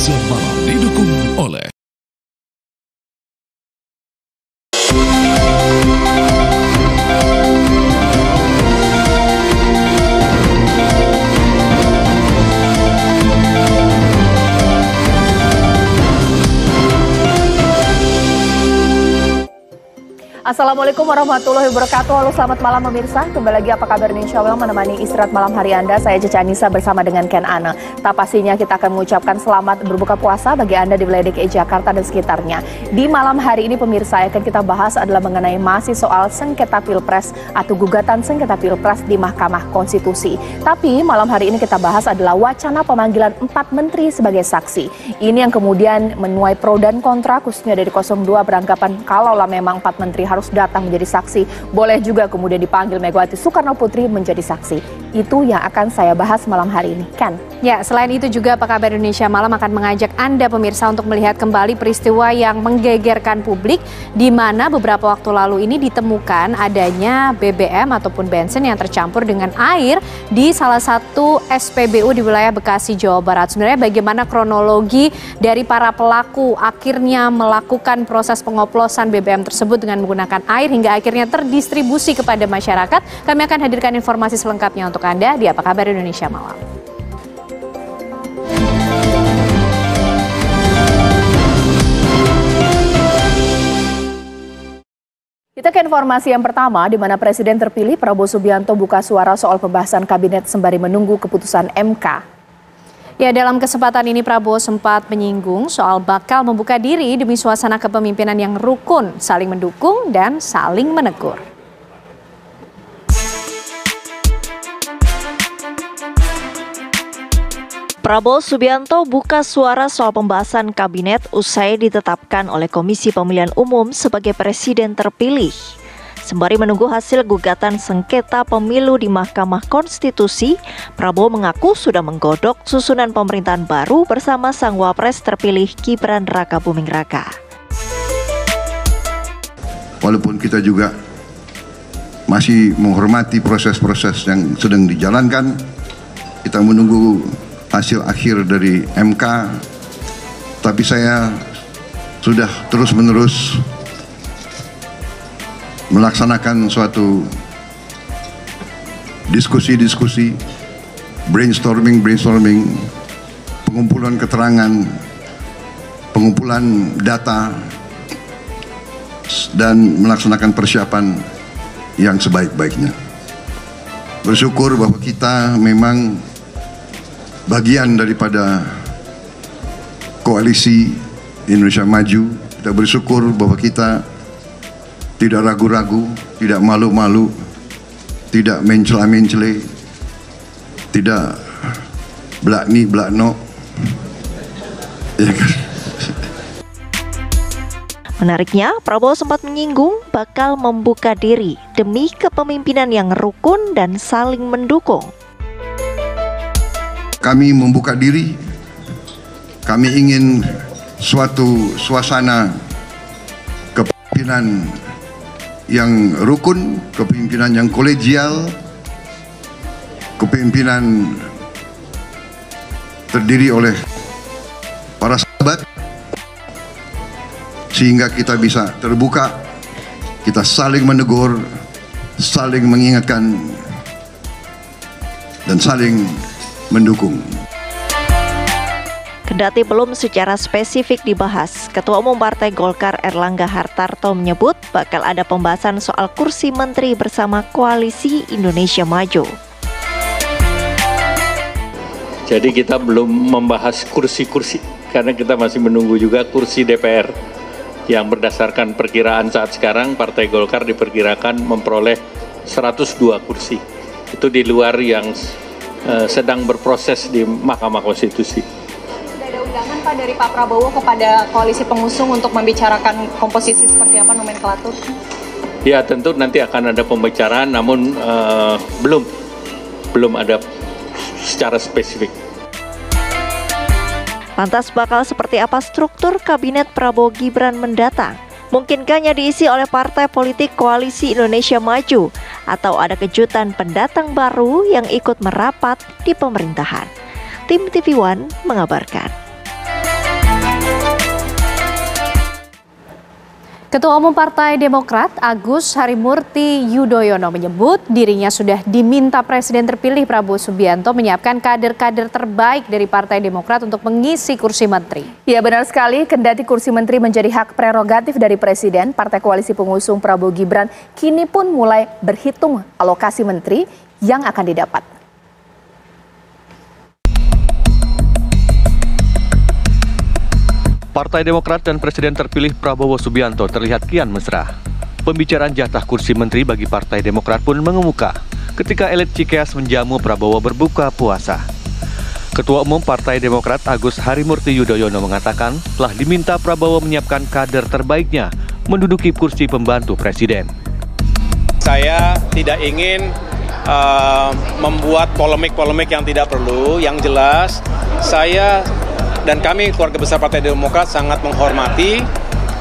Indonesia Malam didukung oleh Assalamualaikum warahmatullahi wabarakatuh. Halo, selamat malam pemirsa. Kembali lagi Apa Kabar Indonesia menemani istirahat malam hari Anda. Saya Caca Anissa bersama dengan Ken Ane. Tak pastinya kita akan mengucapkan selamat berbuka puasa bagi Anda di wilayah DKI Jakarta dan sekitarnya. Di malam hari ini pemirsa yang akan kita bahas adalah mengenai masih soal sengketa Pilpres atau gugatan sengketa Pilpres di Mahkamah Konstitusi. Tapi malam hari ini kita bahas adalah wacana pemanggilan 4 menteri sebagai saksi. Ini yang kemudian menuai pro dan kontra, khususnya dari 02 beranggapan kalaulah memang 4 menteri harus datang menjadi saksi, boleh juga kemudian dipanggil Megawati Soekarno Putri menjadi saksi. Itu yang akan saya bahas malam hari ini, Kan? Ya, selain itu juga Apa Kabar Indonesia Malam akan mengajak Anda pemirsa untuk melihat kembali peristiwa yang menggegerkan publik, di mana beberapa waktu lalu ini ditemukan adanya BBM ataupun bensin yang tercampur dengan air di salah satu SPBU di wilayah Bekasi, Jawa Barat. Sebenarnya bagaimana kronologi dari para pelaku akhirnya melakukan proses pengoplosan BBM tersebut dengan menggunakan air hingga akhirnya terdistribusi kepada masyarakat. Kami akan hadirkan informasi selengkapnya untuk Anda di Apa Kabar Indonesia Malam. Kita ke informasi yang pertama, di mana Presiden terpilih Prabowo Subianto buka suara soal pembahasan kabinet sembari menunggu keputusan MK. Ya, dalam kesempatan ini Prabowo sempat menyinggung soal bakal membuka diri demi suasana kepemimpinan yang rukun, saling mendukung dan saling menegur. Prabowo Subianto buka suara soal pembahasan kabinet usai ditetapkan oleh Komisi Pemilihan Umum sebagai presiden terpilih. Sembari menunggu hasil gugatan sengketa pemilu di Mahkamah Konstitusi, Prabowo mengaku sudah menggodok susunan pemerintahan baru bersama sang wapres terpilih Gibran Rakabuming Raka. Walaupun kita juga masih menghormati proses-proses yang sedang dijalankan, kita menunggu hasil akhir dari MK, tapi saya sudah terus-menerus melaksanakan suatu diskusi-diskusi, brainstorming, pengumpulan keterangan, pengumpulan data, dan melaksanakan persiapan yang sebaik-baiknya. Bersyukur bahwa kita memang bagian daripada koalisi Indonesia Maju. Kita bersyukur bahwa kita tidak ragu-ragu, tidak malu-malu, tidak mencela-mencele, tidak belakni-belakno. Ya kan? Menariknya, Prabowo sempat menyinggung bakal membuka diri demi kepemimpinan yang rukun dan saling mendukung. Kami membuka diri, kami ingin suatu suasana kepemimpinan yang rukun, kepemimpinan yang kolegial, kepemimpinan terdiri oleh para sahabat, sehingga kita bisa terbuka, kita saling menegur, saling mengingatkan, dan saling mendukung. Kendati belum secara spesifik dibahas, Ketua Umum Partai Golkar Erlangga Hartarto menyebut bakal ada pembahasan soal kursi menteri bersama Koalisi Indonesia Maju. Jadi kita belum membahas kursi-kursi karena kita masih menunggu juga kursi DPR yang berdasarkan perkiraan saat sekarang Partai Golkar diperkirakan memperoleh 102 kursi. Itu di luar yang sedang berproses di Mahkamah Konstitusi. Sudah ada undangan Pak dari Pak Prabowo kepada koalisi pengusung untuk membicarakan komposisi seperti apa nomenklatur? Ya, tentu nanti akan ada pembicaraan, namun belum ada secara spesifik. Lantas bakal seperti apa struktur kabinet Prabowo Gibran mendatang? Mungkinkah diisi oleh partai politik Koalisi Indonesia Maju atau ada kejutan pendatang baru yang ikut merapat di pemerintahan? Tim TV One mengabarkan. Ketua Umum Partai Demokrat Agus Harimurti Yudhoyono menyebut dirinya sudah diminta Presiden terpilih Prabowo Subianto menyiapkan kader-kader terbaik dari Partai Demokrat untuk mengisi kursi menteri. Ya, benar sekali, kendati kursi menteri menjadi hak prerogatif dari Presiden, Partai Koalisi Pengusung Prabowo Gibran kini pun mulai berhitung alokasi menteri yang akan didapat. Partai Demokrat dan Presiden terpilih Prabowo Subianto terlihat kian mesra. Pembicaraan jatah kursi menteri bagi Partai Demokrat pun mengemuka ketika elit Cikeas menjamu Prabowo berbuka puasa. Ketua Umum Partai Demokrat Agus Harimurti Yudhoyono mengatakan telah diminta Prabowo menyiapkan kader terbaiknya menduduki kursi pembantu Presiden. Saya tidak ingin membuat polemik-polemik yang tidak perlu. Yang jelas, saya dan kami keluarga besar Partai Demokrat sangat menghormati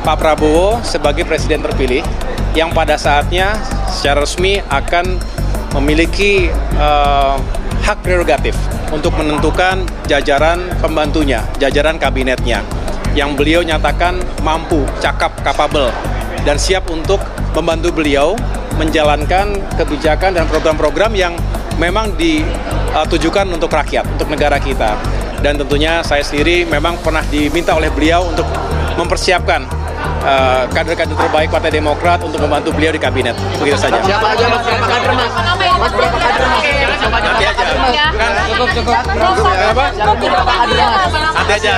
Pak Prabowo sebagai Presiden terpilih yang pada saatnya secara resmi akan memiliki hak prerogatif untuk menentukan jajaran pembantunya, jajaran kabinetnya yang beliau nyatakan mampu, cakap, kapabel dan siap untuk membantu beliau menjalankan kebijakan dan program-program yang memang ditujukan untuk rakyat, untuk negara kita. Dan tentunya saya sendiri memang pernah diminta oleh beliau untuk mempersiapkan kader-kader terbaik Partai Demokrat untuk membantu beliau di kabinet. Begitu saja. Siapa aja mas? Berapa kader mas? Mas berapa kader mas? Nanti aja. Cukup. Nanti aja.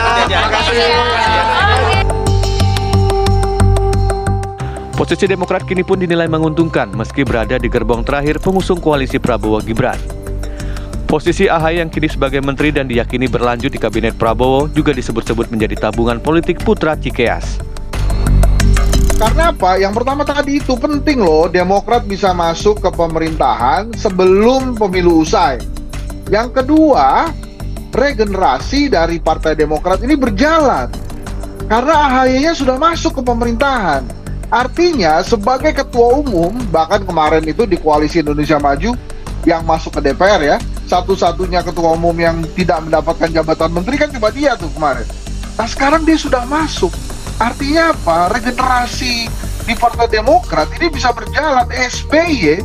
Posisi Demokrat kini pun dinilai menguntungkan meski berada di gerbong terakhir pengusung koalisi Prabowo Gibran. Posisi AHY yang kini sebagai menteri dan diyakini berlanjut di kabinet Prabowo juga disebut-sebut menjadi tabungan politik putra Cikeas. Karena apa? Yang pertama tadi itu penting loh, Demokrat bisa masuk ke pemerintahan sebelum pemilu usai. Yang kedua, regenerasi dari Partai Demokrat ini berjalan. Karena AHY-nya sudah masuk ke pemerintahan. Artinya sebagai ketua umum, bahkan kemarin itu di Koalisi Indonesia Maju yang masuk ke DPR ya, satu-satunya ketua umum yang tidak mendapatkan jabatan menteri kan cuma dia tuh kemarin. Nah sekarang dia sudah masuk. Artinya apa? Regenerasi di Partai Demokrat ini bisa berjalan. SBY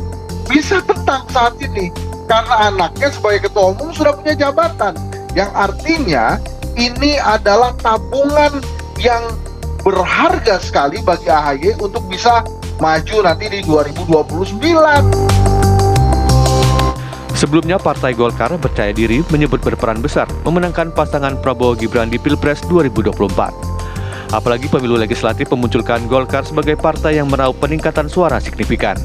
bisa tetap saat ini karena anaknya sebagai ketua umum sudah punya jabatan. Yang artinya ini adalah tabungan yang berharga sekali bagi AHY untuk bisa maju nanti di 2029. Sebelumnya Partai Golkar percaya diri menyebut berperan besar memenangkan pasangan Prabowo Gibran di Pilpres 2024. Apalagi pemilu legislatif memunculkan Golkar sebagai partai yang meraup peningkatan suara signifikan.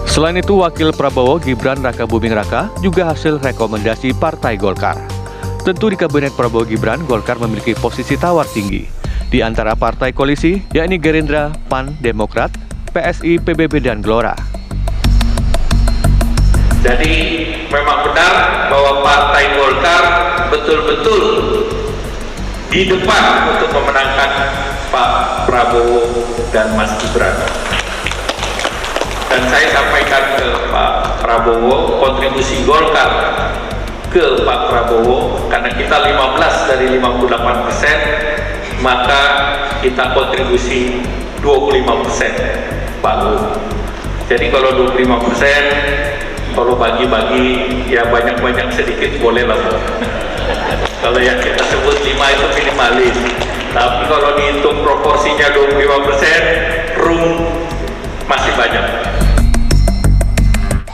Selain itu, Wakil Prabowo Gibran Raka Buming Raka juga hasil rekomendasi Partai Golkar. Tentu di Kabinet Prabowo Gibran, Golkar memiliki posisi tawar tinggi di antara partai koalisi, yakni Gerindra, PAN, Demokrat, PSI, PBB, dan Gelora. Jadi memang benar bahwa Partai Golkar betul-betul di depan untuk memenangkan Pak Prabowo dan Mas Gibran. Dan saya sampaikan ke Pak Prabowo kontribusi Golkar ke Pak Prabowo, karena kita 15 dari 58%, maka kita kontribusi 25% Pak Prabowo. Jadi kalau 25%, kalau bagi-bagi ya banyak-banyak sedikit boleh lah. Kalau yang kita sebut 5 itu minimalis. Tapi kalau dihitung proporsinya 25%, room masih banyak.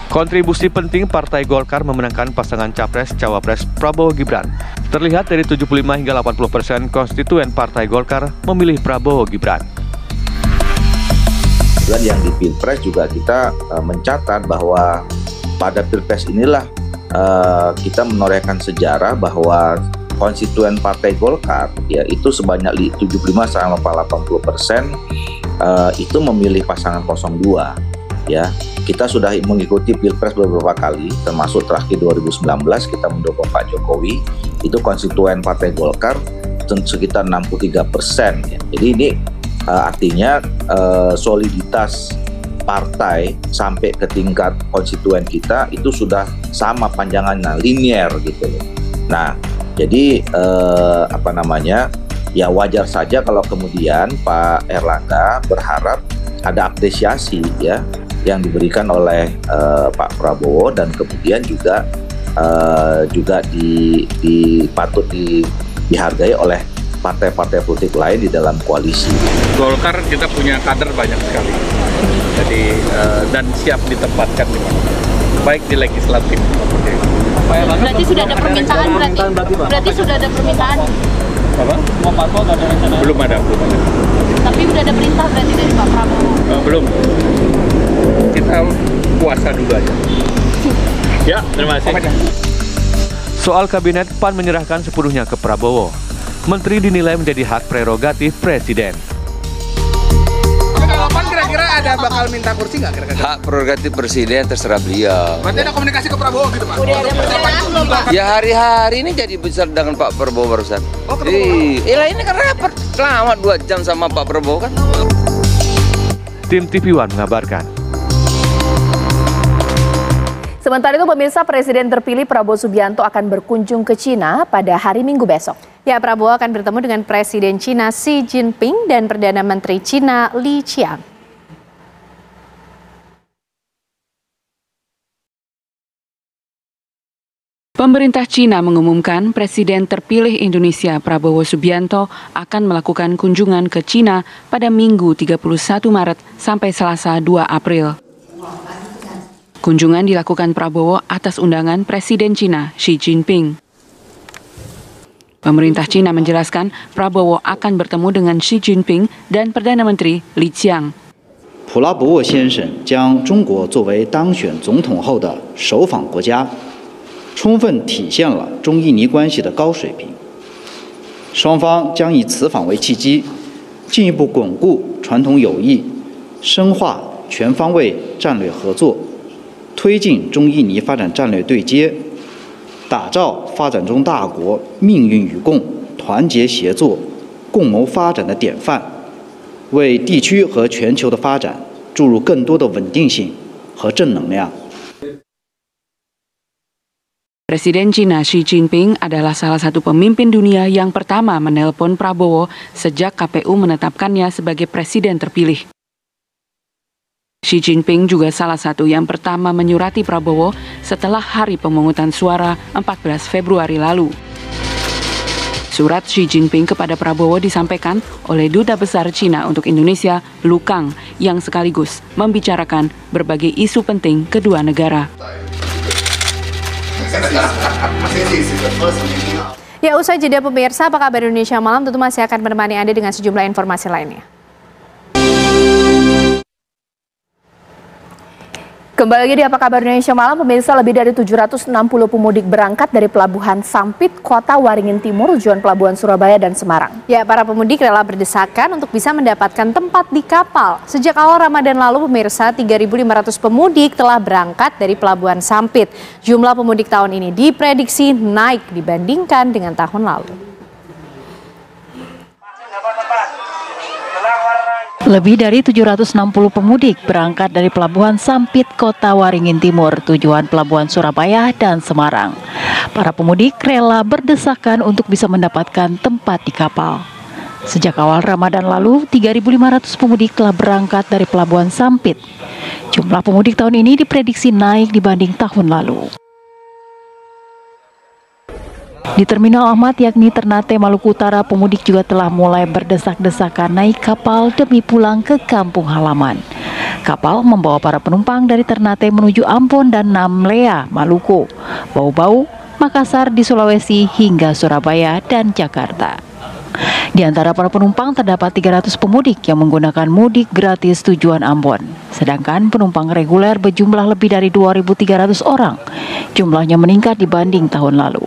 Kontribusi penting Partai Golkar memenangkan pasangan Capres-Cawapres Prabowo Gibran terlihat dari 75 hingga 80% konstituen Partai Golkar memilih Prabowo Gibran. Dan yang di Pilpres juga kita mencatat bahwa pada Pilpres inilah kita menorehkan sejarah bahwa konstituen Partai Golkar ya itu sebanyak 75-80% itu memilih pasangan 02 ya. Kita sudah mengikuti Pilpres beberapa kali, termasuk terakhir 2019 kita mendukung Pak Jokowi, itu konstituen Partai Golkar sekitar 63% ya. Jadi ini artinya soliditas partai sampai ke tingkat konstituen kita itu sudah sama panjangannya, linear gitu loh. Nah, jadi Ya wajar saja kalau kemudian Pak Erlangga berharap ada apresiasi ya yang diberikan oleh Pak Prabowo, dan kemudian juga patut dihargai oleh partai-partai politik lain di dalam koalisi. Golkar kita punya kader banyak sekali, jadi dan siap ditempatkan di mana, baik di legislatif. Berarti sudah ada permintaan, berarti sudah ada permintaan. Apa? Belum ada. Tapi sudah ada perintah berarti dari Pak Prabowo. Belum. Kita puasa dulu aja. Ya, terima kasih. Soal kabinet, PAN menyerahkan sepenuhnya ke Prabowo. Menteri dinilai menjadi hak prerogatif Presiden. Kalau PAN kira-kira ada bakal minta kursi nggak kira-kira? Hak prerogatif Presiden, terserah beliau. Berarti ada komunikasi ke Prabowo gitu Pak? Udah ada persiapan belum Pak? Ya hari-hari ini jadi besar dengan Pak Prabowo barusan. Oh, lah ini kan rapat lama 2 jam sama Pak Prabowo kan. Tim TV One mengabarkan. Sementara itu pemirsa, Presiden terpilih Prabowo Subianto akan berkunjung ke Cina pada hari Minggu besok. Ya, Prabowo akan bertemu dengan Presiden Cina Xi Jinping dan Perdana Menteri Cina Li Qiang. Pemerintah Cina mengumumkan Presiden terpilih Indonesia Prabowo Subianto akan melakukan kunjungan ke Cina pada Minggu 31 Maret sampai Selasa 2 April. Kunjungan dilakukan Prabowo atas undangan Presiden Cina Xi Jinping. Pemerintah Cina menjelaskan Prabowo akan bertemu dengan Xi Jinping dan Perdana Menteri Li Qiang. 普拉博沃先生将中国作为当选总统后的首访国家，充分体现了中印尼关系的高水平。双方将以此访为契机，进一步巩固传统友谊，深化全方位战略合作，推进中印尼发展战略对接，打造发展中大国命运与共、团结协作、共谋发展的典范，为地区和全球的发展注入更多的稳定性和正能量。 Presiden Cina Xi Jinping adalah salah satu pemimpin dunia yang pertama menelpon Prabowo sejak KPU menetapkannya sebagai presiden terpilih. Xi Jinping juga salah satu yang pertama menyurati Prabowo setelah hari pemungutan suara 14 Februari lalu. Surat Xi Jinping kepada Prabowo disampaikan oleh Duta Besar Cina untuk Indonesia, Lu Kang, yang sekaligus membicarakan berbagai isu penting kedua negara. Ya, usai jeda pemirsa, apa kabar Indonesia Malam tentu masih akan menemani Anda dengan sejumlah informasi lainnya. Kembali lagi di Apa Kabar Indonesia Malam, pemirsa, lebih dari 760 pemudik berangkat dari Pelabuhan Sampit, Kota Waringin Timur, tujuan Pelabuhan Surabaya dan Semarang. Ya, para pemudik rela berdesakan untuk bisa mendapatkan tempat di kapal. Sejak awal Ramadan lalu, pemirsa, 3.500 pemudik telah berangkat dari Pelabuhan Sampit. Jumlah pemudik tahun ini diprediksi naik dibandingkan dengan tahun lalu. Lebih dari 760 pemudik berangkat dari Pelabuhan Sampit, Kota Waringin Timur, tujuan Pelabuhan Surabaya dan Semarang. Para pemudik rela berdesakan untuk bisa mendapatkan tempat di kapal. Sejak awal Ramadan lalu, 3.500 pemudik telah berangkat dari Pelabuhan Sampit. Jumlah pemudik tahun ini diprediksi naik dibanding tahun lalu. Di Terminal Ahmad, yakni Ternate, Maluku Utara, pemudik juga telah mulai berdesak-desakan naik kapal demi pulang ke kampung halaman. Kapal membawa para penumpang dari Ternate menuju Ambon dan Namlea, Maluku, Bau-Bau, Makassar di Sulawesi hingga Surabaya dan Jakarta. Di antara para penumpang terdapat 300 pemudik yang menggunakan mudik gratis tujuan Ambon. Sedangkan penumpang reguler berjumlah lebih dari 2.300 orang. Jumlahnya meningkat dibanding tahun lalu.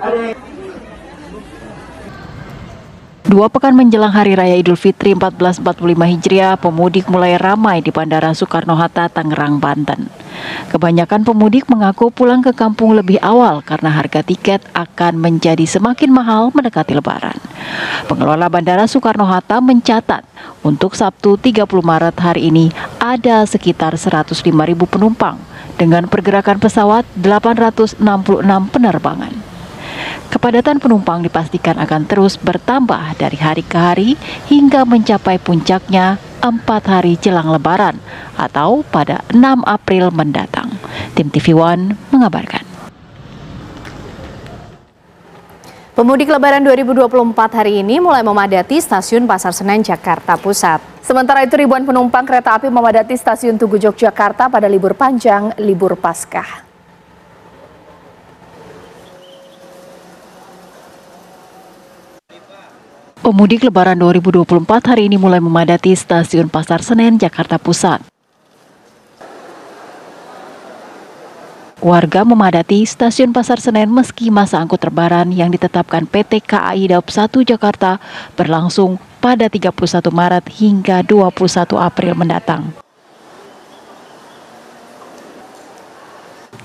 2 pekan menjelang Hari Raya Idul Fitri 1445 Hijriah, pemudik mulai ramai di Bandara Soekarno-Hatta, Tangerang, Banten. Kebanyakan pemudik mengaku pulang ke kampung lebih awal karena harga tiket akan menjadi semakin mahal mendekati Lebaran. Pengelola Bandara Soekarno-Hatta mencatat untuk Sabtu 30 Maret hari ini ada sekitar 105.000 penumpang dengan pergerakan pesawat 866 penerbangan. Kepadatan penumpang dipastikan akan terus bertambah dari hari ke hari hingga mencapai puncaknya 4 hari jelang Lebaran atau pada 6 April mendatang. Tim TV One mengabarkan. Pemudik Lebaran 2024 hari ini mulai memadati stasiun Pasar Senen, Jakarta Pusat. Sementara itu ribuan penumpang kereta api memadati stasiun Tugu Yogyakarta pada libur panjang, libur Paskah. Pemudik Lebaran 2024 hari ini mulai memadati stasiun Pasar Senen, Jakarta Pusat. Warga memadati stasiun Pasar Senen meski masa angkut Lebaran yang ditetapkan PT KAI Daob 1 Jakarta berlangsung pada 31 Maret hingga 21 April mendatang.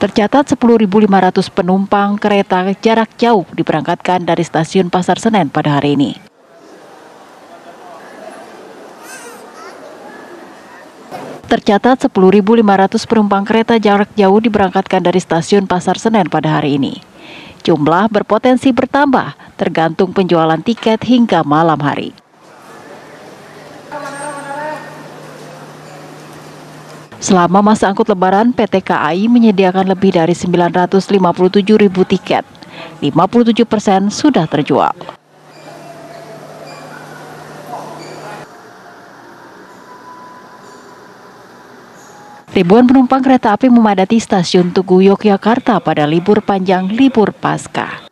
Tercatat 10.500 penumpang kereta jarak jauh diberangkatkan dari stasiun Pasar Senen pada hari ini. Tercatat 10.500 penumpang kereta jarak jauh diberangkatkan dari stasiun Pasar Senen pada hari ini. Jumlah berpotensi bertambah tergantung penjualan tiket hingga malam hari. Selama masa angkut Lebaran, PT KAI menyediakan lebih dari 957.000 tiket. 57% sudah terjual. Ribuan penumpang kereta api memadati stasiun Tugu Yogyakarta pada libur panjang libur Paskah.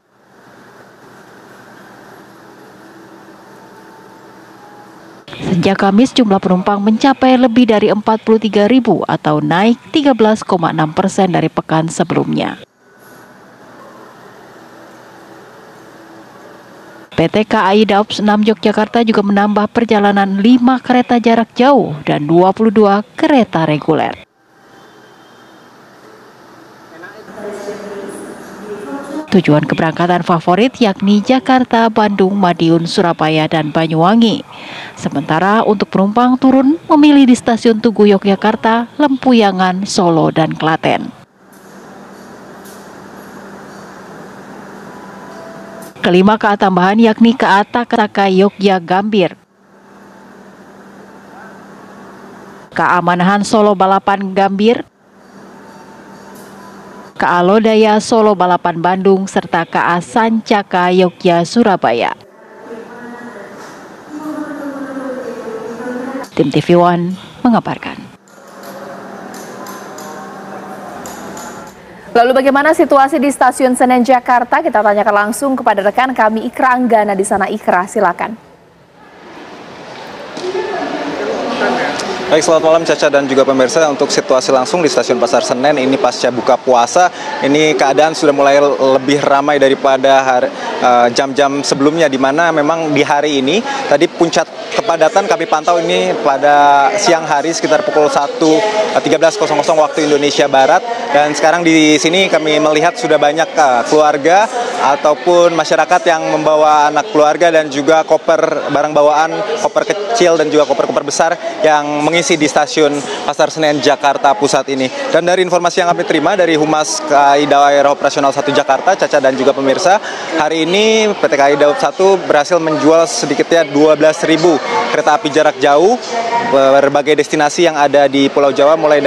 Sejak Kamis jumlah penumpang mencapai lebih dari 43.000 atau naik 13,6% dari pekan sebelumnya. PT KAI Daob 6 Yogyakarta juga menambah perjalanan 5 kereta jarak jauh dan 22 kereta reguler. Tujuan keberangkatan favorit yakni Jakarta, Bandung, Madiun, Surabaya, dan Banyuwangi. Sementara untuk penumpang turun memilih di stasiun Tugu Yogyakarta, Lempuyangan, Solo, dan Klaten. Kelima KA tambahan yakni KA Taka Yogya Gambir, KA Manahan Solo Balapan Gambir, KA Lodaya Solo Balapan Bandung, serta KA Sancaka Yogya Surabaya. Tim TV One mengabarkan. Lalu bagaimana situasi di Stasiun Senen Jakarta? Kita tanyakan langsung kepada rekan kami Ikra Anggana di sana. Ikra, silakan. Baik, selamat malam Caca dan juga pemirsa. Untuk situasi langsung di Stasiun Pasar Senen ini pasca buka puasa, ini keadaan sudah mulai lebih ramai daripada jam-jam sebelumnya, di mana memang di hari ini tadi puncak kepadatan kami pantau ini pada siang hari sekitar pukul 13.00 waktu Indonesia Barat, dan sekarang di sini kami melihat sudah banyak keluarga ataupun masyarakat yang membawa anak keluarga dan juga koper barang bawaan, koper kecil dan juga koper-koper besar yang mengisi di Stasiun Pasar Senen Jakarta Pusat ini. Dan dari informasi yang kami terima dari Humas KAI Daerah Operasional 1 Jakarta, Caca dan juga pemirsa, hari ini PT KAI Daob 1 berhasil menjual sedikitnya 12.000 kereta api jarak jauh berbagai destinasi yang ada di Pulau Jawa, mulai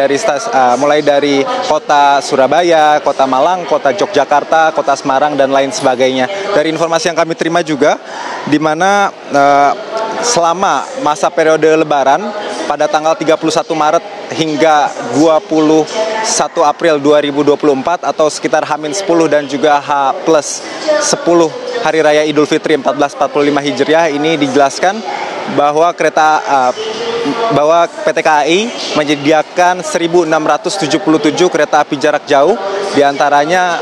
dari kota Surabaya, kota Malang, kota Yogyakarta, kota Semarang, dan lain sebagainya. Dari informasi yang kami terima juga, di mana selama masa periode Lebaran pada tanggal 31 Maret hingga 21 April 2024 atau sekitar H-10 dan juga H+10 Hari Raya Idul Fitri 1445 Hijriah, ini dijelaskan bahwa PT KAI menyediakan 1.677 kereta api jarak jauh. Di antaranya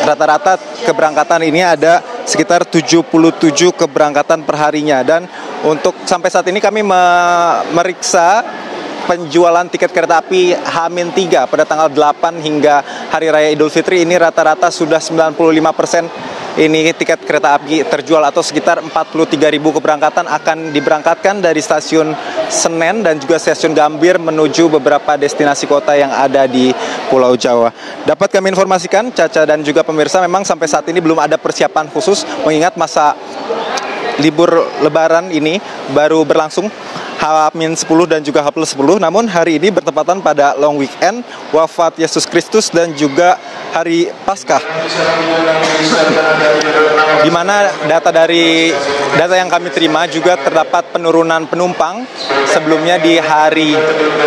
rata-rata keberangkatan ini ada sekitar 77 keberangkatan perharinya. Dan untuk sampai saat ini kami meriksa penjualan tiket kereta api H-3 pada tanggal 8 hingga Hari Raya Idul Fitri, ini rata-rata sudah 95% ini tiket kereta api terjual, atau sekitar 43.000 keberangkatan akan diberangkatkan dari Stasiun Senen dan juga Stasiun Gambir menuju beberapa destinasi kota yang ada di Pulau Jawa. Dapat kami informasikan, Caca dan juga pemirsa, memang sampai saat ini belum ada persiapan khusus mengingat masa libur Lebaran ini baru berlangsung H-10 dan juga H+10. Namun hari ini bertepatan pada long weekend, wafat Yesus Kristus dan juga hari Paskah. Di mana data yang kami terima juga terdapat penurunan penumpang. Sebelumnya di hari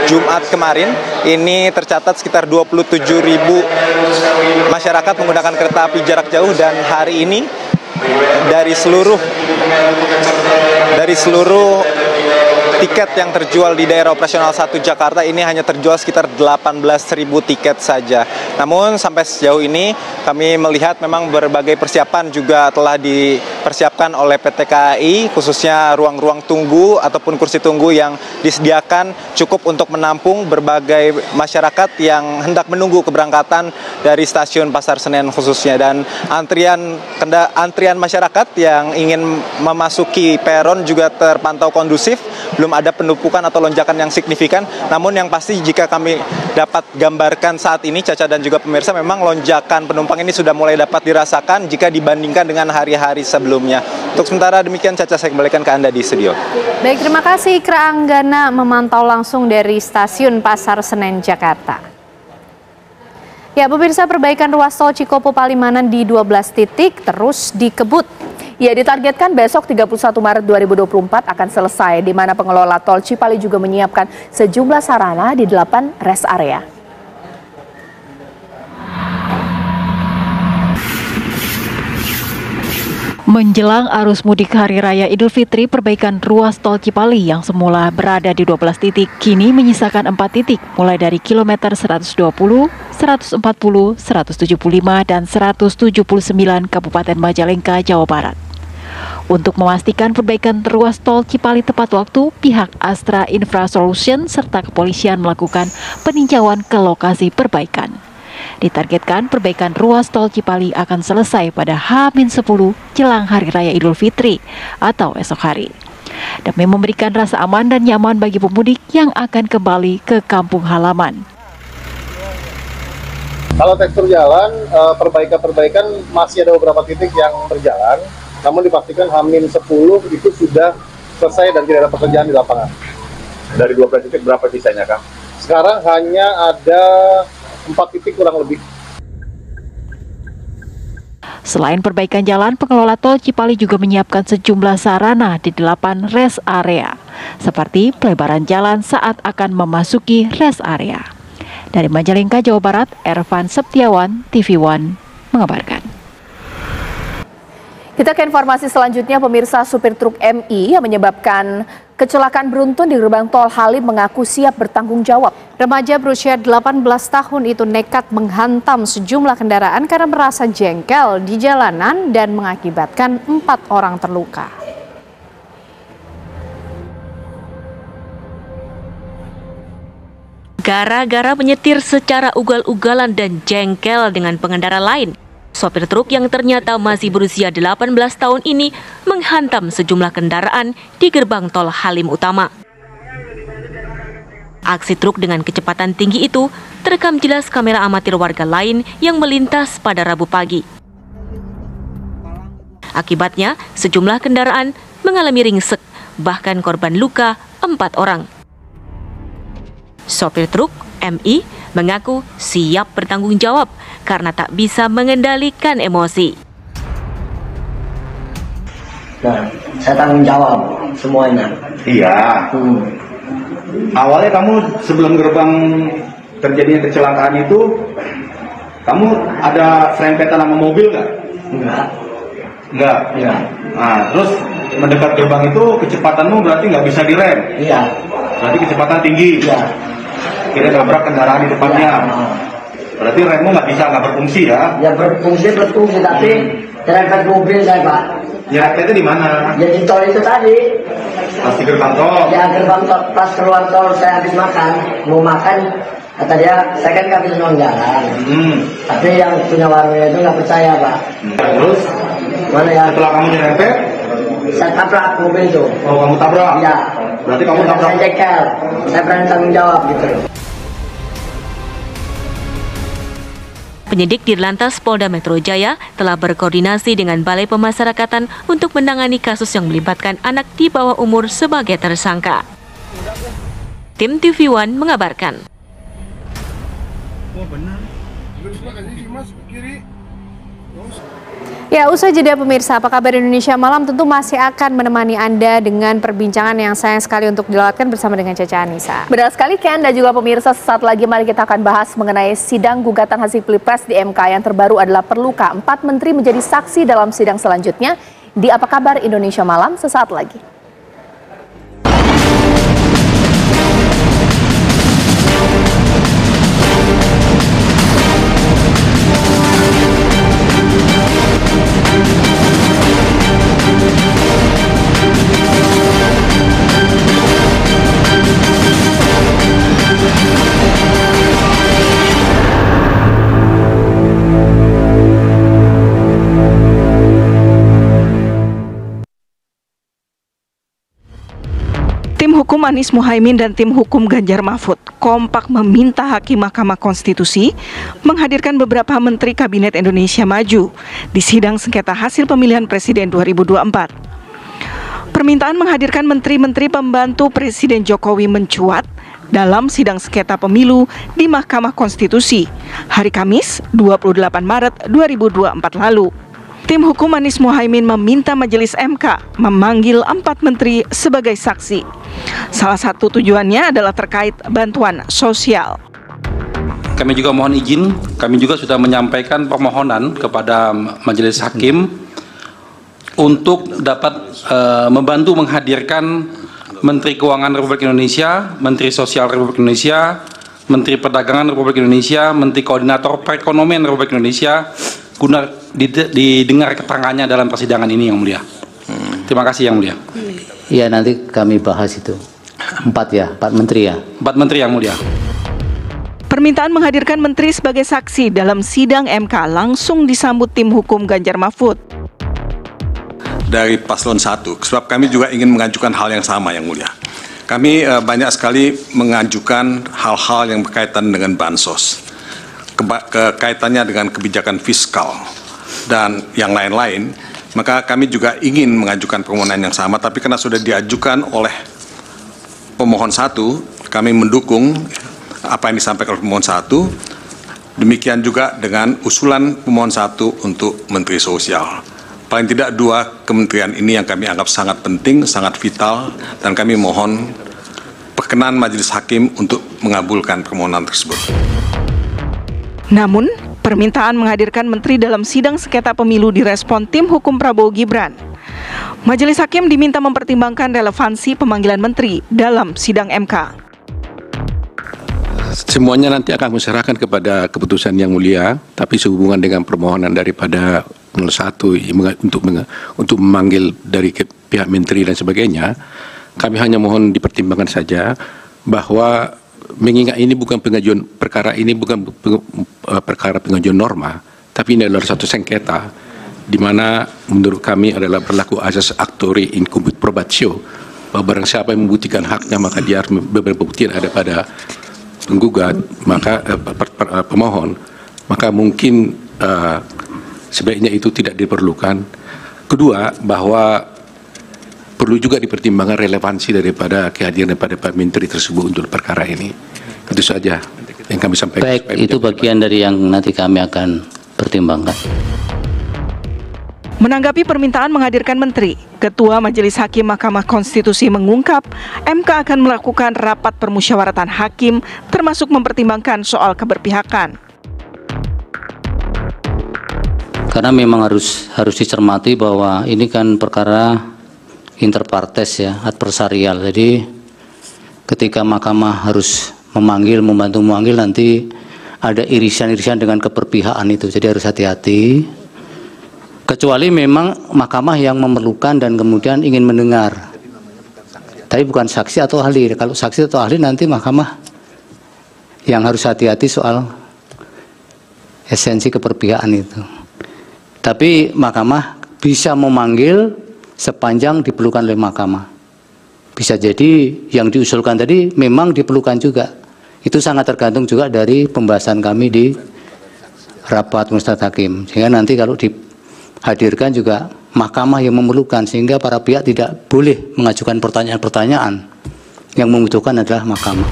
Jumat kemarin ini tercatat sekitar 27.000 masyarakat menggunakan kereta api jarak jauh, dan hari ini dari seluruh tiket yang terjual di daerah operasional 1 Jakarta ini hanya terjual sekitar 18.000 tiket saja. Namun sampai sejauh ini kami melihat memang berbagai persiapan juga telah dipersiapkan oleh PT KAI, khususnya ruang-ruang tunggu ataupun kursi tunggu yang disediakan cukup untuk menampung berbagai masyarakat yang hendak menunggu keberangkatan dari stasiun Pasar Senen khususnya. Dan antrian masyarakat yang ingin memasuki peron juga terpantau kondusif. Belum ada penumpukan atau lonjakan yang signifikan. Namun yang pasti jika kami dapat gambarkan saat ini, Caca dan juga pemirsa, memang lonjakan penumpang ini sudah mulai dapat dirasakan jika dibandingkan dengan hari-hari sebelumnya. Untuk sementara demikian, Caca, saya kembalikan ke Anda di studio. Baik, terima kasih Ikra Anggana memantau langsung dari stasiun Pasar Senen, Jakarta. Ya, pemirsa, perbaikan ruas tol Cikopo Palimanan di 12 titik terus dikebut. Ya, ditargetkan besok 31 Maret 2024 akan selesai, di mana pengelola tol Cipali juga menyiapkan sejumlah sarana di 8 rest area. Menjelang arus mudik Hari Raya Idul Fitri, perbaikan ruas tol Cipali yang semula berada di 12 titik kini menyisakan 4 titik, mulai dari kilometer 120, 140, 175, dan 179 Kabupaten Majalengka, Jawa Barat. Untuk memastikan perbaikan ruas tol Cipali tepat waktu, pihak Astra Infra Solution serta kepolisian melakukan peninjauan ke lokasi perbaikan. Ditargetkan perbaikan ruas tol Cipali akan selesai pada H-10 jelang Hari Raya Idul Fitri atau esok hari, demi memberikan rasa aman dan nyaman bagi pemudik yang akan kembali ke kampung halaman. Kalau tekstur jalan, perbaikan masih ada beberapa titik yang berjalan, namun dipastikan H-10 itu sudah selesai dan tidak ada pekerjaan di lapangan. Dari 12 titik berapa sisanya, Kang? Sekarang hanya ada 4 titik kurang lebih. Selain perbaikan jalan, pengelola tol Cipali juga menyiapkan sejumlah sarana di 8 rest area, seperti pelebaran jalan saat akan memasuki rest area. Dari Majalengka, Jawa Barat, Ervan Septiawan, TV One mengabarkan. Kita ke informasi selanjutnya, pemirsa. Supir truk MI yang menyebabkan kecelakaan beruntun di gerbang tol Halim mengaku siap bertanggung jawab. Remaja berusia 18 tahun itu nekat menghantam sejumlah kendaraan karena merasa jengkel di jalanan dan mengakibatkan 4 orang terluka. Gara-gara menyetir secara ugal-ugalan dan jengkel dengan pengendara lain, sopir truk yang ternyata masih berusia 18 tahun ini menghantam sejumlah kendaraan di gerbang tol Halim Utama. Aksi truk dengan kecepatan tinggi itu terekam jelas kamera amatir warga lain yang melintas pada Rabu pagi. Akibatnya, sejumlah kendaraan mengalami ringsek, bahkan korban luka 4 orang. Sopir truk MI mengaku siap bertanggung jawab karena tak bisa mengendalikan emosi. Nah, saya tanggung jawab semuanya. Iya. Awalnya kamu sebelum gerbang terjadinya kecelakaan itu, kamu ada serempetan sama mobil nggak? Enggak. Iya. Nah, terus mendekat gerbang itu kecepatanmu berarti nggak bisa direm? Iya. Berarti kecepatan tinggi? Iya. Kira nabrak kendaraan di depannya. Berarti remmu nggak berfungsi ya? Ya berfungsi tapi terangkat mobil saya, Pak. Nyerempetnya di mana? Ya di tol itu tadi. Pas di gerbang tol? Ya gerbang tol, pas keluar tol saya habis makan. Mau makan, kata dia, saya kan nggak bisa nong jalan. Tapi yang punya warungnya itu nggak percaya, Pak. Terus? Mana ya? Setelah kamu nyerempet? Saya tabrak mobil itu. Oh, kamu tabrak? Iya. Berarti kamu tabrak? Saya jengkel. Saya berani tanggung jawab gitu. Penyidik Dirlantas Polda Metro Jaya telah berkoordinasi dengan Balai Pemasyarakatan untuk menangani kasus yang melibatkan anak di bawah umur sebagai tersangka. Tim TV One mengabarkan. Ya, usai jeda pemirsa, apa kabar Indonesia Malam tentu masih akan menemani Anda dengan perbincangan yang sayang sekali untuk dilewatkan bersama dengan Caca Anissa. Benar sekali Ken dan juga pemirsa, sesaat lagi mari kita akan bahas mengenai sidang gugatan hasil Pilpres di MK. Yang terbaru adalah perlukah 4 menteri menjadi saksi dalam sidang selanjutnya. Di Apa Kabar Indonesia Malam sesaat lagi. Tim hukum Anies Muhaimin dan tim hukum Ganjar Mahfud kompak meminta Hakim Mahkamah Konstitusi menghadirkan beberapa menteri Kabinet Indonesia Maju di sidang sengketa hasil pemilihan Presiden 2024. Permintaan menghadirkan menteri-menteri pembantu Presiden Jokowi mencuat dalam sidang sengketa pemilu di Mahkamah Konstitusi hari Kamis 28 Maret 2024 lalu. Tim hukum Anies Muhaimin meminta Majelis MK memanggil 4 menteri sebagai saksi. Salah satu tujuannya adalah terkait bantuan sosial. Kami juga mohon izin, kami juga sudah menyampaikan permohonan kepada Majelis Hakim untuk dapat membantu menghadirkan Menteri Keuangan Republik Indonesia, Menteri Sosial Republik Indonesia, Menteri Perdagangan Republik Indonesia, Menteri Koordinator Perekonomian Republik Indonesia, guna didengar keterangannya dalam persidangan ini, Yang Mulia. Terima kasih, Yang Mulia. Ya, nanti kami bahas itu. 4 menteri ya. 4 menteri, Yang Mulia. Permintaan menghadirkan menteri sebagai saksi dalam sidang MK langsung disambut tim hukum Ganjar Mahfud. Dari paslon 1, sebab kami juga ingin mengajukan hal yang sama, Yang Mulia. Kami banyak sekali mengajukan hal-hal yang berkaitan dengan bansos, kaitannya dengan kebijakan fiskal dan yang lain-lain, maka kami juga ingin mengajukan permohonan yang sama, tapi karena sudah diajukan oleh pemohon 1, kami mendukung apa yang disampaikan oleh pemohon 1, demikian juga dengan usulan pemohon 1 untuk Menteri Sosial. Paling tidak 2 kementerian ini yang kami anggap sangat penting, sangat vital, dan kami mohon perkenan Majelis Hakim untuk mengabulkan permohonan tersebut. Namun, permintaan menghadirkan menteri dalam sidang sengketa pemilu direspon tim hukum Prabowo Gibran. Majelis Hakim diminta mempertimbangkan relevansi pemanggilan menteri dalam sidang MK. Semuanya nanti akan diserahkan kepada keputusan Yang Mulia, tapi sehubungan dengan permohonan daripada 01 untuk memanggil dari pihak menteri dan sebagainya, kami hanya mohon dipertimbangkan saja bahwa mengingat ini bukan pengajuan perkara ini bukan perkara pengajuan norma, tapi ini adalah satu sengketa di mana menurut kami adalah berlaku asas actori incumbit probatio, bahwa barang siapa yang membuktikan haknya maka dia harus berbukti ada pada penggugat, maka pemohon, maka mungkin sebaiknya itu tidak diperlukan. Kedua, bahwa perlu juga dipertimbangkan relevansi daripada kehadiran daripada Pak Menteri tersebut untuk perkara ini. Itu saja yang kami sampaikan. Baik, itu bagian dari yang nanti kami akan pertimbangkan. Menanggapi permintaan menghadirkan menteri, Ketua Majelis Hakim Mahkamah Konstitusi mengungkap MK akan melakukan rapat permusyawaratan hakim termasuk mempertimbangkan soal keberpihakan. Karena memang harus dicermati bahwa ini kan perkara interpartes ya, adversarial. Jadi ketika mahkamah harus membantu memanggil, nanti ada irisan-irisan dengan keberpihakan itu. Jadi harus hati-hati. Kecuali memang mahkamah yang memerlukan dan kemudian ingin mendengar. Tapi bukan saksi atau ahli. Kalau saksi atau ahli nanti mahkamah yang harus hati-hati soal esensi keberpihakan itu. Tapi mahkamah bisa memanggil sepanjang diperlukan oleh mahkamah. Bisa jadi yang diusulkan tadi memang diperlukan juga. Itu sangat tergantung juga dari pembahasan kami di rapat Majelis Hakim, sehingga nanti kalau dihadirkan juga mahkamah yang memerlukan, sehingga para pihak tidak boleh mengajukan pertanyaan-pertanyaan, yang membutuhkan adalah mahkamah.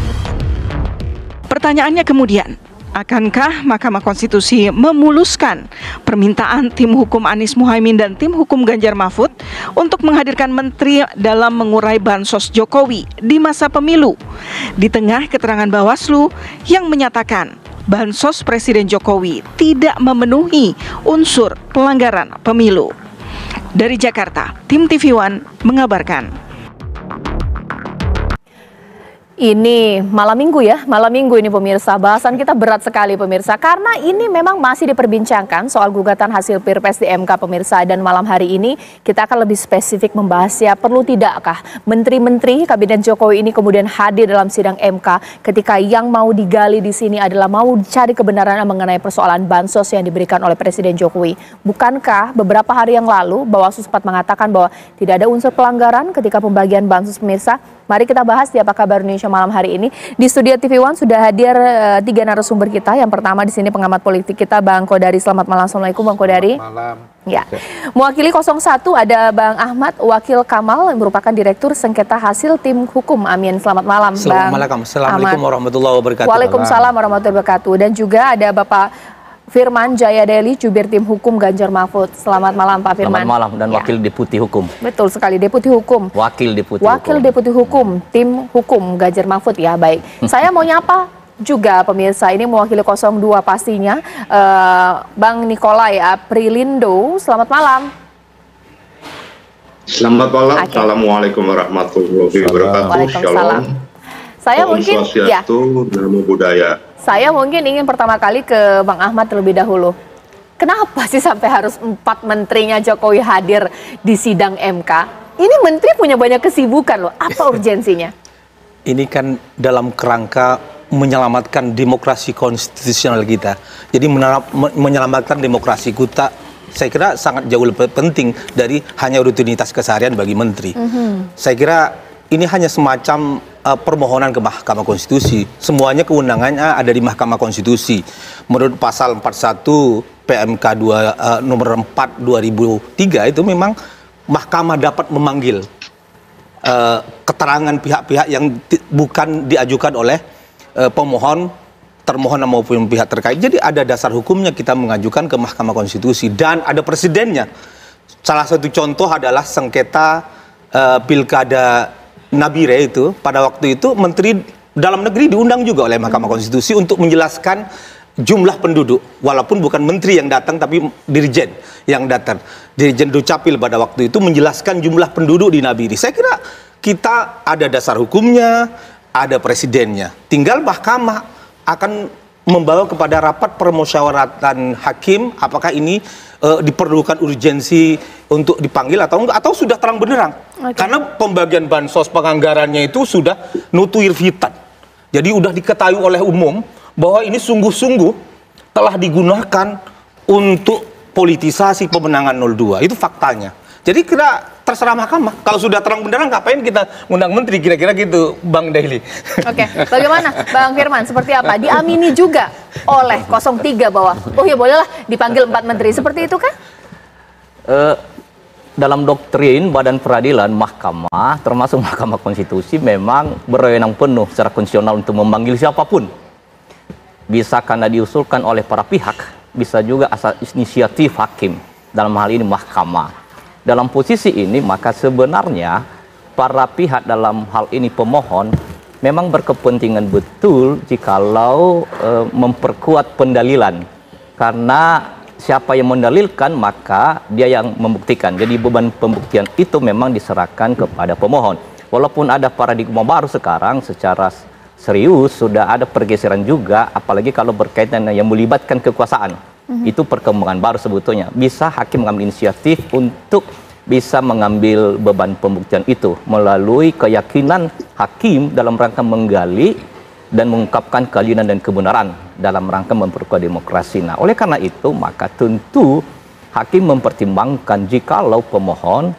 Pertanyaannya kemudian, akankah Mahkamah Konstitusi memuluskan permintaan tim hukum Anies Muhaimin dan tim hukum Ganjar Mahfud untuk menghadirkan menteri dalam mengurai bansos Jokowi di masa pemilu, di tengah keterangan Bawaslu yang menyatakan bansos Presiden Jokowi tidak memenuhi unsur pelanggaran pemilu. Dari Jakarta, tim TV One mengabarkan. Ini malam minggu ya, malam minggu ini pemirsa. Bahasan kita berat sekali pemirsa, karena ini memang masih diperbincangkan soal gugatan hasil Pilpres di MK pemirsa. Dan malam hari ini kita akan lebih spesifik membahasnya, perlu tidakkah menteri-menteri Kabinet Jokowi ini kemudian hadir dalam sidang MK ketika yang mau digali di sini adalah mau cari kebenaran mengenai persoalan bansos yang diberikan oleh Presiden Jokowi. Bukankah beberapa hari yang lalu Bawaslu sempat mengatakan bahwa tidak ada unsur pelanggaran ketika pembagian bansos pemirsa? Mari kita bahas di Apa Kabar Indonesia malam hari ini. Di studio TV One sudah hadir 3 narasumber kita. Yang pertama di sini pengamat politik kita Bang Kodari. Selamat malam. Assalamualaikum Bang Kodari. Malam. Ya. Mewakili 01 ada Bang Ahmad Wakil Kamal yang merupakan Direktur Sengketa Hasil Tim Hukum Amin. Selamat malam Bang. Assalamualaikum warahmatullahi wabarakatuh. Waalaikumsalam warahmatullahi wabarakatuh. Dan juga ada Bapak Firman Jayadeli, Jubir Tim Hukum Ganjar Mahfud. Selamat malam Pak Firman. Selamat malam, dan Wakil Deputi Hukum. Betul sekali, Deputi Hukum. Wakil Deputi Hukum Tim Hukum Ganjar Mahfud ya, baik. Saya mau nyapa juga pemirsa, ini mewakili 02 pastinya, Bang Nikolai Aprilindo. Selamat malam. Selamat malam. Assalamualaikum warahmatullahi wabarakatuh. Waalaikumsalam. Saya mungkin ya. Namo Buddhaya. Saya mungkin ingin pertama kali ke Bang Ahmad terlebih dahulu. Kenapa sih sampai harus 4 menterinya Jokowi hadir di sidang MK? Ini menteri punya banyak kesibukan loh. Apa urgensinya? Ini kan dalam kerangka menyelamatkan demokrasi konstitusional kita. Jadi menyelamatkan demokrasi kita, saya kira sangat jauh lebih penting dari hanya rutinitas keseharian bagi menteri. Saya kira ini hanya semacam permohonan ke Mahkamah Konstitusi. Semuanya kewenangannya ada di Mahkamah Konstitusi. Menurut pasal 41 PMK nomor 4 2003 itu memang Mahkamah dapat memanggil keterangan pihak-pihak yang bukan diajukan oleh pemohon, termohon maupun pihak terkait. Jadi ada dasar hukumnya kita mengajukan ke Mahkamah Konstitusi dan ada presidennya. Salah satu contoh adalah sengketa pilkada Nabire itu, pada waktu itu Menteri Dalam Negeri diundang juga oleh Mahkamah Konstitusi untuk menjelaskan jumlah penduduk, walaupun bukan menteri yang datang tapi dirjen yang datang. Dirjen Dukcapil pada waktu itu menjelaskan jumlah penduduk di Nabire. Saya kira kita ada dasar hukumnya, ada presidennya. Tinggal Mahkamah akan membawa kepada rapat permusyawaratan hakim apakah ini diperlukan urgensi untuk dipanggil atau enggak, atau sudah terang benderang. Karena pembagian bansos penganggarannya itu sudah nutuir vitat. Jadi sudah diketahui oleh umum bahwa ini sungguh-sungguh telah digunakan untuk politisasi pemenangan 02. Itu faktanya. Jadi kira terserah Mahkamah. Kalau sudah terang benderang ngapain kita undang menteri, kira-kira gitu Bang Daily. Oke, bagaimana Bang Firman? Seperti apa? Diamini juga oleh 03 bahwa oh ya bolehlah dipanggil 4 menteri. Seperti itu kan? Dalam doktrin Badan Peradilan, Mahkamah, termasuk Mahkamah Konstitusi, memang berwenang penuh secara konstitusional untuk memanggil siapapun. Bisa karena diusulkan oleh para pihak, bisa juga asal inisiatif hakim. Dalam hal ini Mahkamah. Dalam posisi ini, maka sebenarnya para pihak dalam hal ini pemohon memang berkepentingan betul jikalau memperkuat pendalilan. Karena siapa yang mendalilkan, maka dia yang membuktikan. Jadi beban pembuktian itu memang diserahkan kepada pemohon. Walaupun ada paradigma baru sekarang, secara serius sudah ada pergeseran juga, apalagi kalau berkaitan yang melibatkan kekuasaan. Itu perkembangan baru sebetulnya. Bisa hakim mengambil inisiatif untuk bisa mengambil beban pembuktian itu melalui keyakinan hakim dalam rangka menggali dan mengungkapkan keadilan dan kebenaran dalam rangka memperkuat demokrasi. Nah, oleh karena itu maka tentu hakim mempertimbangkan jikalau pemohon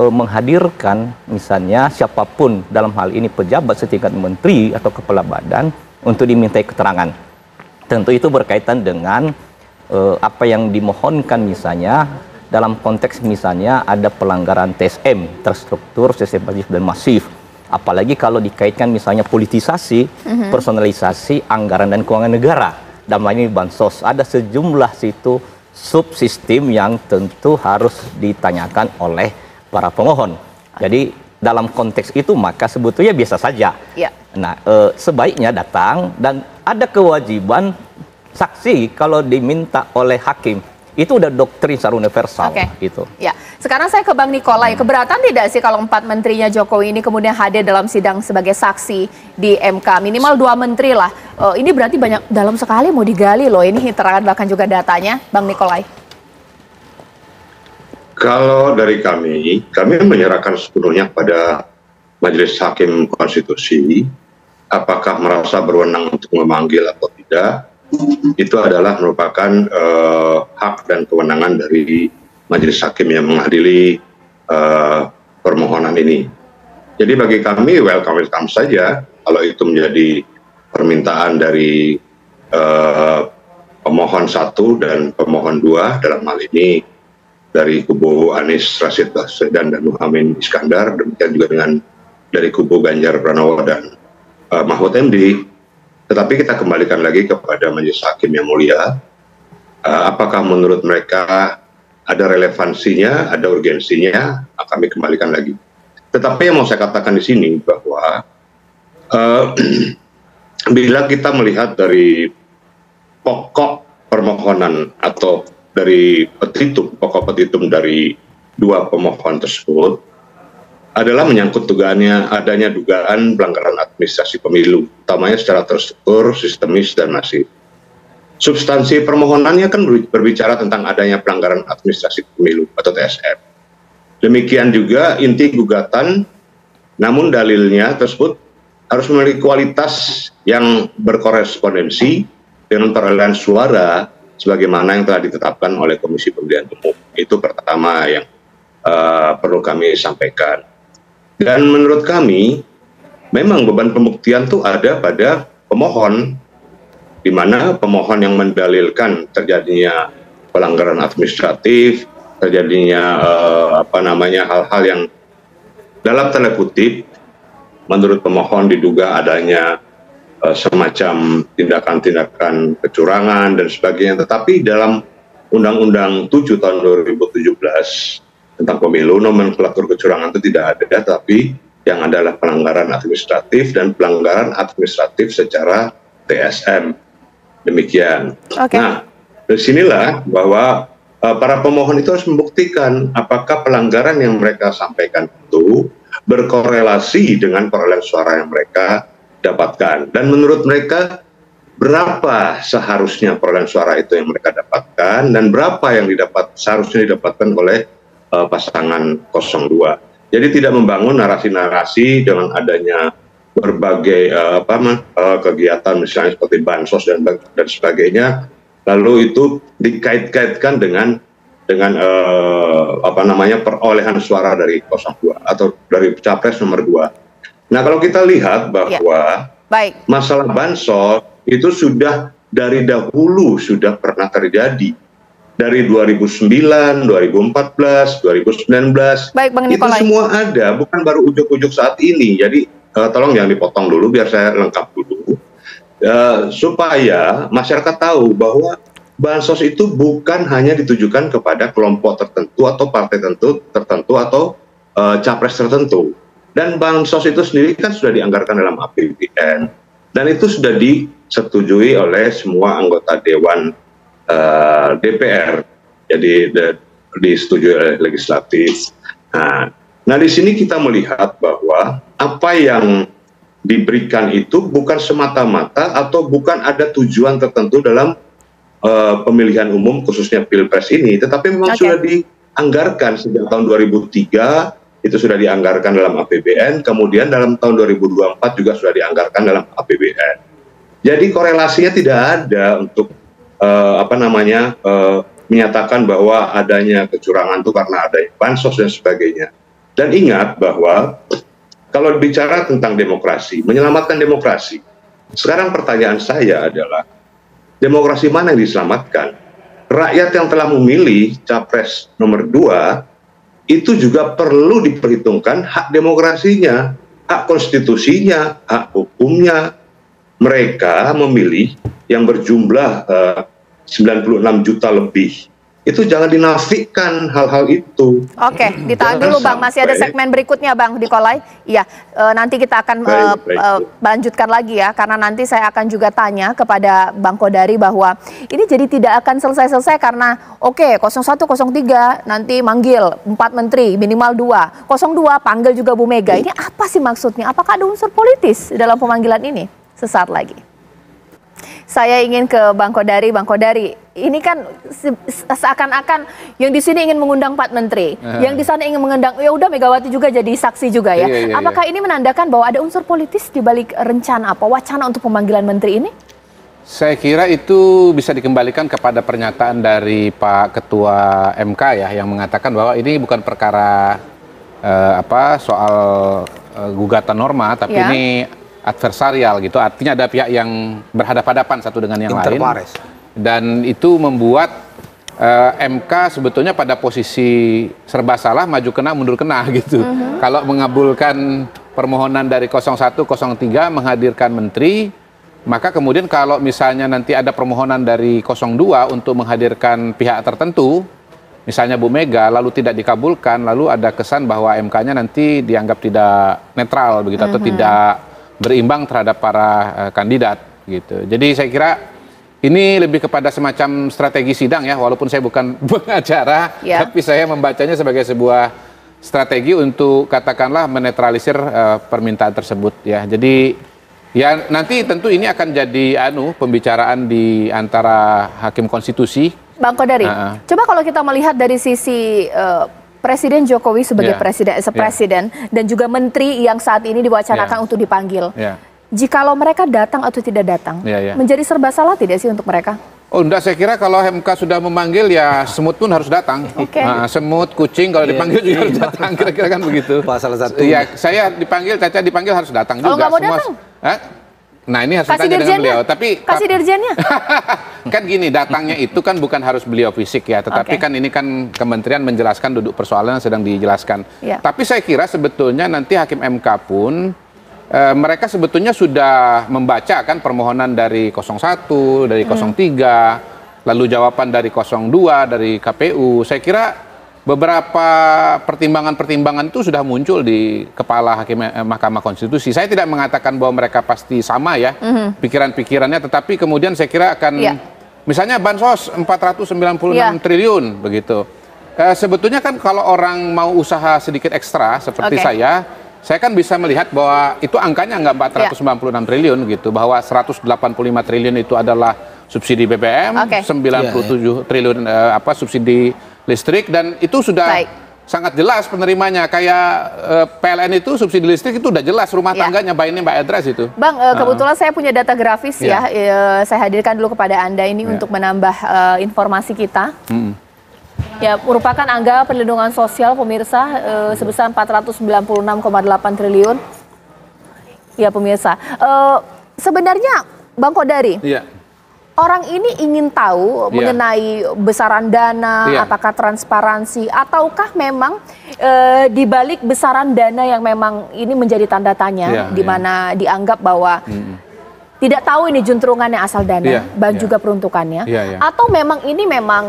menghadirkan misalnya siapapun, dalam hal ini pejabat setingkat menteri atau kepala badan, untuk dimintai keterangan. Tentu itu berkaitan dengan apa yang dimohonkan, misalnya dalam konteks misalnya ada pelanggaran TSM, terstruktur, sistematis dan masif. Apalagi kalau dikaitkan misalnya politisasi, personalisasi anggaran dan keuangan negara. Dalam hal ini bansos, ada sejumlah situ subsistem yang tentu harus ditanyakan oleh para pemohon. Jadi dalam konteks itu maka sebetulnya biasa saja. Ya. Nah, sebaiknya datang dan ada kewajiban saksi kalau diminta oleh hakim. Itu udah doktrin secara universal. Gitu. Ya, sekarang saya ke Bang Nikolai. Keberatan tidak sih kalau 4 menterinya Jokowi ini kemudian hadir dalam sidang sebagai saksi di MK? Minimal 2 menteri lah. Ini berarti banyak, dalam sekali mau digali loh. Ini keterangan bahkan juga datanya, Bang Nikolai. Kalau dari kami menyerahkan sepenuhnya pada Majelis Hakim Konstitusi. Apakah merasa berwenang untuk memanggil atau tidak, itu adalah merupakan hak dan kewenangan dari Majelis Hakim yang mengadili permohonan ini. Jadi bagi kami welcome saja kalau itu menjadi permintaan dari pemohon 1 dan pemohon 2, dalam hal ini dari kubu Anies Rashid Baswedan dan Muhaimin Iskandar, demikian juga dengan dari kubu Ganjar Pranowo dan Mahfud MD. Tetapi kita kembalikan lagi kepada Majelis Hakim yang mulia, apakah menurut mereka ada relevansinya, ada urgensinya, kami kembalikan lagi. Tetapi yang mau saya katakan di sini bahwa bila kita melihat dari pokok permohonan atau dari petitum, pokok petitum dari 2 pemohon tersebut, adalah menyangkut adanya dugaan pelanggaran administrasi pemilu, utamanya secara terstruktur, sistemis, dan masif. Substansi permohonannya kan berbicara tentang adanya pelanggaran administrasi pemilu atau TSM. Demikian juga inti gugatan, namun dalilnya tersebut harus memiliki kualitas yang berkorespondensi dengan perolehan suara sebagaimana yang telah ditetapkan oleh Komisi Pemilihan Umum. Itu pertama yang perlu kami sampaikan. Dan menurut kami, memang beban pembuktian itu ada pada pemohon, di mana pemohon yang mendalilkan terjadinya pelanggaran administratif, terjadinya hal-hal yang dalam tanda kutip, menurut pemohon diduga adanya semacam tindakan-tindakan kecurangan dan sebagainya. Tetapi dalam Undang-Undang 7 tahun 2017 tentang pemilu, nomenklatur kecurangan itu tidak ada, tapi yang adalah pelanggaran administratif dan pelanggaran administratif secara TSM. Demikian. Nah, dari sinilah bahwa para pemohon itu harus membuktikan apakah pelanggaran yang mereka sampaikan itu berkorelasi dengan perolehan suara yang mereka dapatkan. Dan menurut mereka, berapa seharusnya perolehan suara itu yang mereka dapatkan dan berapa yang seharusnya didapatkan oleh pasangan 02. Jadi tidak membangun narasi-narasi dengan adanya berbagai kegiatan misalnya seperti bansos dan sebagainya, lalu itu dikait-kaitkan dengan perolehan suara dari 02 atau dari capres nomor 2. Nah, kalau kita lihat bahwa masalah bansos itu sudah dari dahulu sudah pernah terjadi. Dari 2009, 2014, 2019, itu semua ada, bukan baru ujuk-ujuk saat ini. Jadi tolong jangan dipotong dulu, biar saya lengkap dulu, supaya masyarakat tahu bahwa bansos itu bukan hanya ditujukan kepada kelompok tertentu atau partai tertentu atau capres tertentu. Dan bansos itu sendiri kan sudah dianggarkan dalam APBN, dan itu sudah disetujui oleh semua anggota Dewan DPR, jadi disetujui oleh legislatif. Nah, di sini kita melihat bahwa apa yang diberikan itu bukan semata-mata atau bukan ada tujuan tertentu dalam pemilihan umum khususnya Pilpres ini, tetapi memang sudah dianggarkan sejak tahun 2003, itu sudah dianggarkan dalam APBN, kemudian dalam tahun 2024 juga sudah dianggarkan dalam APBN. Jadi korelasinya tidak ada untuk menyatakan bahwa adanya kecurangan itu karena adanya bansos dan sebagainya. Dan ingat bahwa kalau bicara tentang demokrasi, menyelamatkan demokrasi, sekarang pertanyaan saya adalah, demokrasi mana yang diselamatkan? Rakyat yang telah memilih capres nomor 2 itu juga perlu diperhitungkan hak demokrasinya, hak konstitusinya, hak hukumnya. Mereka memilih yang berjumlah 96 juta lebih. Itu jangan dinafikan hal-hal itu. Oke, ditahan dulu Bang, masih ada segmen berikutnya Bang Nikolai. Iya, nanti kita akan lanjutkan lagi ya, karena nanti saya akan juga tanya kepada Bang Kodari bahwa ini jadi tidak akan selesai-selesai karena 01, 03 nanti manggil 4 menteri, minimal 2. 02 panggil juga Bu Mega. Ini apa sih maksudnya? Apakah ada unsur politis dalam pemanggilan ini? Sesaat lagi. Saya ingin ke Bang Kodari. Bang Kodari, ini kan seakan-akan yang di sini ingin mengundang 4 menteri, yang di sana ingin mengundang, ya udah Megawati juga jadi saksi juga ya. Apakah ini menandakan bahwa ada unsur politis di balik rencana wacana untuk pemanggilan menteri ini? Saya kira itu bisa dikembalikan kepada pernyataan dari Pak Ketua MK ya, yang mengatakan bahwa ini bukan perkara soal gugatan norma, tapi ini adversarial gitu, artinya ada pihak yang berhadapan-hadapan satu dengan yang lain, dan itu membuat MK sebetulnya pada posisi serba salah, maju kena mundur kena gitu. Kalau mengabulkan permohonan dari 01, 03 menghadirkan menteri, maka kemudian kalau misalnya nanti ada permohonan dari 02 untuk menghadirkan pihak tertentu, misalnya Bu Mega, lalu tidak dikabulkan, lalu ada kesan bahwa MK-nya nanti dianggap tidak netral begitu, atau tidak berimbang terhadap para kandidat gitu. Jadi saya kira ini lebih kepada semacam strategi sidang ya, walaupun saya bukan pengacara, tapi saya membacanya sebagai sebuah strategi untuk katakanlah menetralisir permintaan tersebut ya. Jadi ya nanti tentu ini akan jadi pembicaraan di antara hakim konstitusi. Bang Kodari, coba kalau kita melihat dari sisi Presiden Jokowi sebagai presiden dan juga menteri yang saat ini diwacanakan untuk dipanggil. Jikalau mereka datang atau tidak datang, menjadi serba salah tidak sih untuk mereka? Oh enggak, saya kira kalau MK sudah memanggil ya semut pun harus datang. Semut, kucing kalau dipanggil juga harus datang, kira-kira kan begitu. Salah satu. Iya, saya dipanggil, Caca dipanggil harus datang juga. Kalau nggak mau datang? Nah ini harus ditanya dengan beliau. Tapi kasih dirjennya. Kan gini, datangnya itu kan bukan harus beliau fisik ya, tetapi kan ini kan kementerian menjelaskan duduk persoalan yang sedang dijelaskan. Tapi saya kira sebetulnya nanti hakim MK pun mereka sebetulnya sudah membaca kan permohonan dari 01, dari 03, lalu jawaban dari 02, dari KPU. Saya kira beberapa pertimbangan-pertimbangan itu sudah muncul di kepala hakim Mahkamah Konstitusi. Saya tidak mengatakan bahwa mereka pasti sama ya pikiran-pikirannya, tetapi kemudian saya kira akan misalnya bansos 496 triliun begitu. Sebetulnya kan kalau orang mau usaha sedikit ekstra seperti saya kan bisa melihat bahwa itu angkanya nggak 496 triliun gitu, bahwa 185 triliun itu adalah subsidi BBM, 97 triliun subsidi listrik, dan itu sudah sangat jelas penerimanya. Kayak PLN itu subsidi listrik itu udah jelas rumah tangganya, by name by address itu. Bang, kebetulan saya punya data grafis ya, saya hadirkan dulu kepada Anda ini untuk menambah informasi kita. Ya, merupakan anggaran perlindungan sosial pemirsa sebesar 496,8 triliun. Ya pemirsa, sebenarnya Bang Kodari, orang ini ingin tahu mengenai besaran dana, apakah transparansi, ataukah memang di balik besaran dana yang memang ini menjadi tanda tanya, di mana dianggap bahwa tidak tahu ini juntrungannya asal dana, dan juga peruntukannya, atau memang ini memang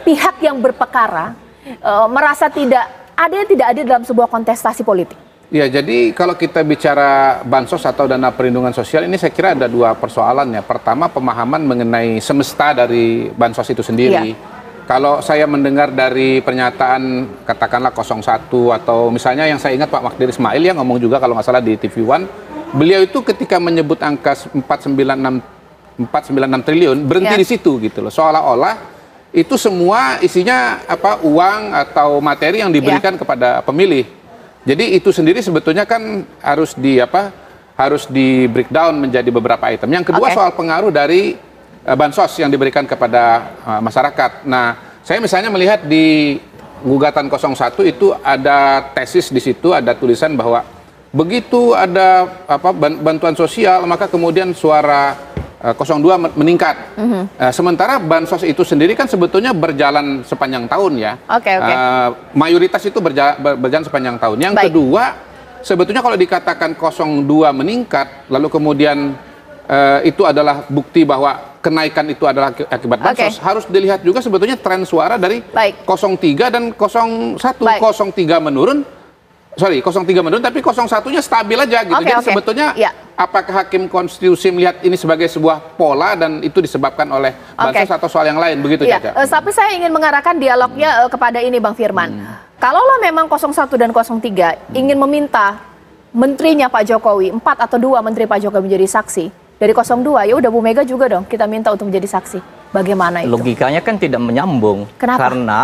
pihak yang berperkara merasa tidak ada dalam sebuah kontestasi politik. Ya, jadi kalau kita bicara bansos atau dana perlindungan sosial ini saya kira ada dua persoalan ya. Pertama, pemahaman mengenai semesta dari bansos itu sendiri. Kalau saya mendengar dari pernyataan katakanlah 01 atau misalnya yang saya ingat Pak Magdir Ismail yang ngomong juga kalau nggak salah di TV One, beliau itu ketika menyebut angka 496 triliun berhenti di situ gitu loh. Seolah-olah itu semua isinya uang atau materi yang diberikan kepada pemilih. Jadi itu sendiri sebetulnya kan harus di breakdown menjadi beberapa item. Yang kedua soal pengaruh dari bansos yang diberikan kepada masyarakat. Nah, saya misalnya melihat di gugatan 01 itu ada tesis di situ, ada tulisan bahwa begitu ada bantuan sosial, maka kemudian suara 02 meningkat. Sementara bansos itu sendiri kan sebetulnya berjalan sepanjang tahun ya. Mayoritas itu berjalan sepanjang tahun. Yang kedua, sebetulnya kalau dikatakan 02 meningkat, lalu kemudian itu adalah bukti bahwa kenaikan itu adalah akibat bansos, harus dilihat juga sebetulnya tren suara dari 03 dan 01. 03 menurun, 03 menurun, tapi 01-nya stabil aja gitu. Jadi sebetulnya apakah Hakim Konstitusi melihat ini sebagai sebuah pola dan itu disebabkan oleh bansos atau soal yang lain, begitu Caca? Tapi saya ingin mengarahkan dialognya kepada ini Bang Firman. Kalaulah memang 01 dan 03 ingin meminta menterinya Pak Jokowi, 4 atau 2 menteri Pak Jokowi menjadi saksi, dari 02 ya udah Bu Mega juga dong kita minta untuk menjadi saksi. Bagaimana itu? Logikanya kan tidak menyambung. Kenapa? Karena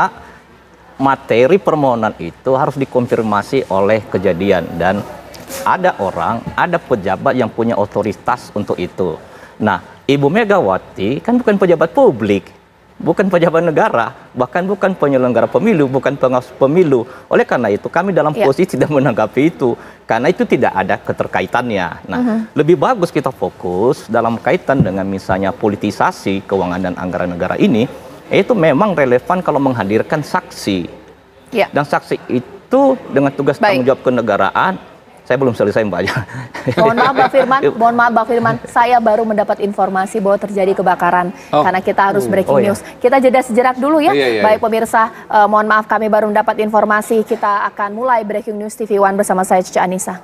materi permohonan itu harus dikonfirmasi oleh kejadian dan ada orang, ada pejabat yang punya otoritas untuk itu. Nah, Ibu Megawati kan bukan pejabat publik, bukan pejabat negara, bahkan bukan penyelenggara pemilu, bukan pengawas pemilu. Oleh karena itu kami dalam posisi tidak menanggapi itu, karena itu tidak ada keterkaitannya. Nah, lebih bagus kita fokus dalam kaitan dengan misalnya politisasi keuangan dan anggaran negara ini, itu memang relevan kalau menghadirkan saksi. Dan saksi itu dengan tugas tanggung jawab kenegaraan. Saya belum selesai Mbak. Mohon maaf Bang Firman, saya baru mendapat informasi bahwa terjadi kebakaran karena kita harus breaking news. Kita jeda sejenak dulu ya. Baik pemirsa, mohon maaf kami baru mendapat informasi. Kita akan mulai breaking news TV One bersama saya Cica Anissa.